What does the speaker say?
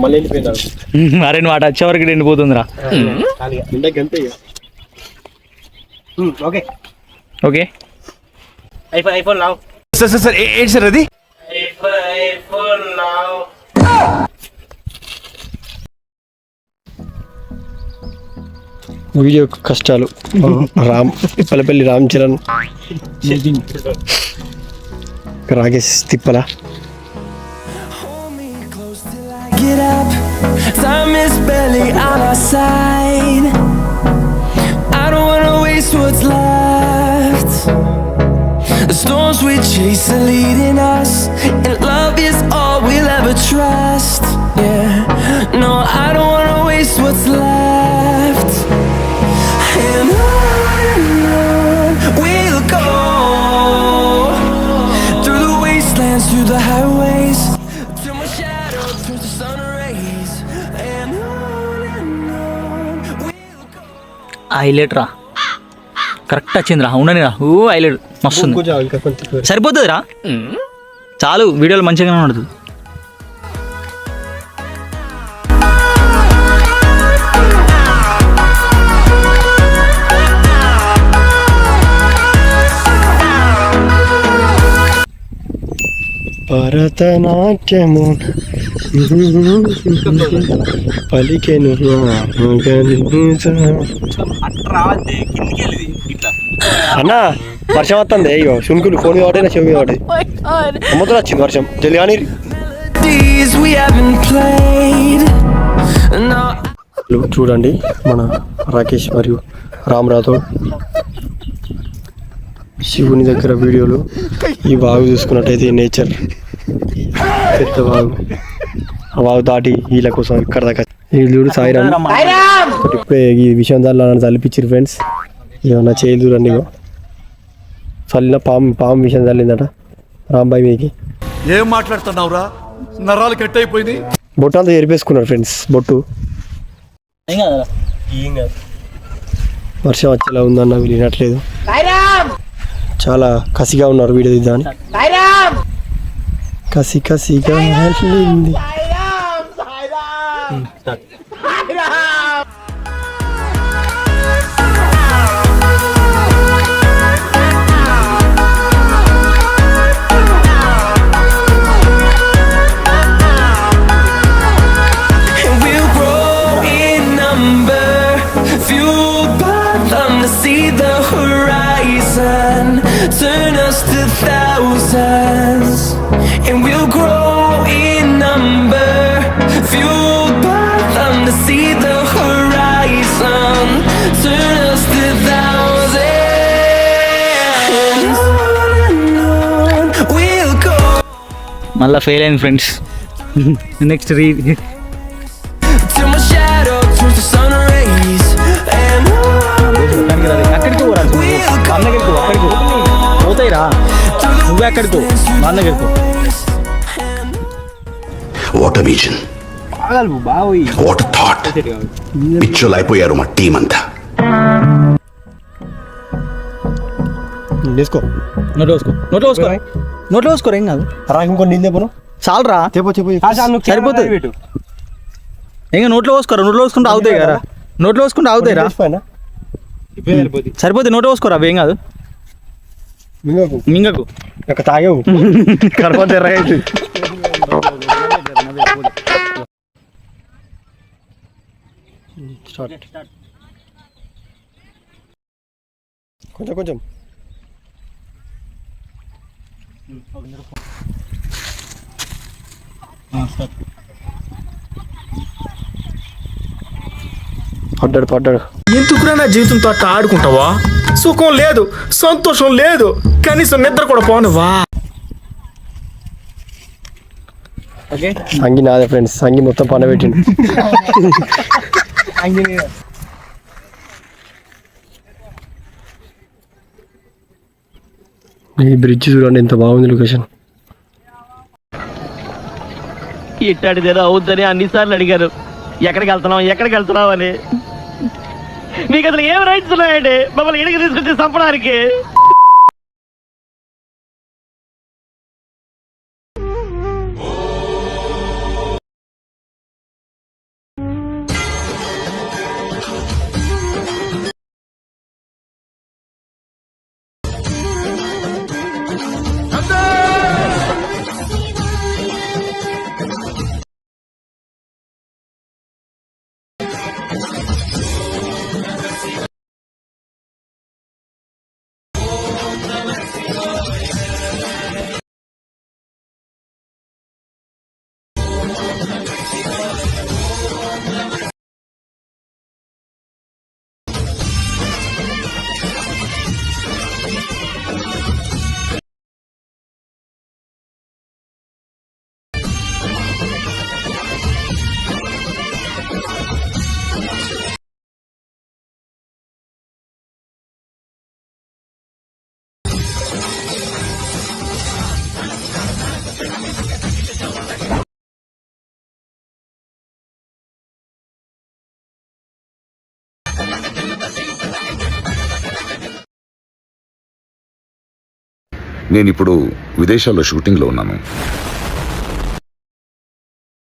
మళ్ళీ ఎండిపోయినాడు. అరే నువ్వు అటు వచ్చే వరకు ఎండిపోతుందిరా. ఓకే ఓకే ఐఫోన్ లావ్ సార్ ఏంటి సార్ అది? ఐఫోన్ లావ్. వీడియో కష్టాలు. పల్లెపల్లి రామ్ చరణ్, రాకేష్ తిప్పల. Get up, time is barely on our side. I don't wanna waste what's left. The storms we chase are leading us, and love is all we'll ever trust. Yeah, no, I don't wanna waste what's left. And on we'll go, through the wastelands, through the highways, till my shadow turns to sun rays. And on we'll go. Highlight రా, correct వచ్చిందిరా. ఉండనిరా. Highlight మస్తుంది. సరిపోతుందిరా, చాలు. వీడియోలు మంచిగానే ఉంటుంది. భరతనాట్యము పలికెను. అన్నా వర్షం వస్తుంది. అయ్యో సునుకులు ఫోన్ కాబట్టి నా చెవి కాబట్టి అమ్మతో వచ్చింది వర్షం. జల్ది కానీ చూడండి మన రాకేష్ మరియు రామ్ రాథోడ్ శివుని దగ్గర వీడియోలు. ఈ వాగు చూసుకున్నట్టయితే నేచర్ పెద్ద వాగు. ఆ వాగు దాటి వీళ్ళ కోసం ఇక్కడ దాకా వీళ్ళు సాయిరామ్ ఇప్పుడే ఈ విషయం దానిలో చల్లిపించారు ఫ్రెండ్స్. ఏమన్నా చేయలు చూడండి. ఇగో చల్లిన పాము విషయం చల్లిందట రాంబాయి మీకి. ఏం మాట్లాడుతున్నావురా? నరాలు కట్ అయిపోయింది. బొట్టు అంతా ఎరిపేసుకున్నారు ఫ్రెండ్స్. బొట్టు వర్షం వచ్చేలా ఉందన్న వీళ్ళు వినట్లేదు. చాలా కసిగా ఉన్నారు వీడియో తీద్దామని. కసి కసిగా వెళ్ళింది. See the horizon, turn us to thousands, and we'll grow in number, fueled by them to see the horizon, turn us to thousands, and on we'll go. మళ్ళీ ఫెయిల్ అయింది friends. Next Till my shadow turns to sun rays, and అక్కడికి అక్కడికి పోతాయిరా. నువ్వే అక్కడికి మా దగ్గరకు. What vision, what thought. పిచ్చోలు అయిపోయారు మా టీం అంతా. నోట్లో వేసుకోరా, ఏం కాదు. ఇంకో నీళ్ళు చెప్పను చాలరా, సరిపోతుంది. ఇంకా నోట్లో వేసుకోరా. నోట్లో వేసుకుంటే అవుతాయి కదా. నోట్లో వేసుకుంటే అవుతాయి రా, సరిపోతే. నోట్లో వేసుకోరా, అవి ఏం కాదు. మింగకు తాగేవు కడప తెర్రగా అవుతుంది. కొంచెం కొంచెం పడ్డాడు. ఎందుకురా నా జీవితంతో అట్లా ఆడుకుంటావా? సుఖం లేదు, సంతోషం లేదు, కనీసం నిద్ర కూడా పోనువా? అంగి నాదే ఫ్రెండ్స్. అంగి మొత్తం పని పెట్టిండు. ఈ బ్రిడ్జ్ చూడండి ఎంత బాగుంది లొకేషన్. ఇట్టాడిదేదో అవుద్దని అన్నిసార్లు అడిగారు, ఎక్కడికి వెళ్తున్నావు అని. మీకు అసలు ఏం రైట్స్ ఉన్నాయండి మమ్మల్ని ఇడికి తీసుకొచ్చి చంపడానికి? నేనిప్పుడు విదేశాల్లో షూటింగ్లో ఉన్నాను.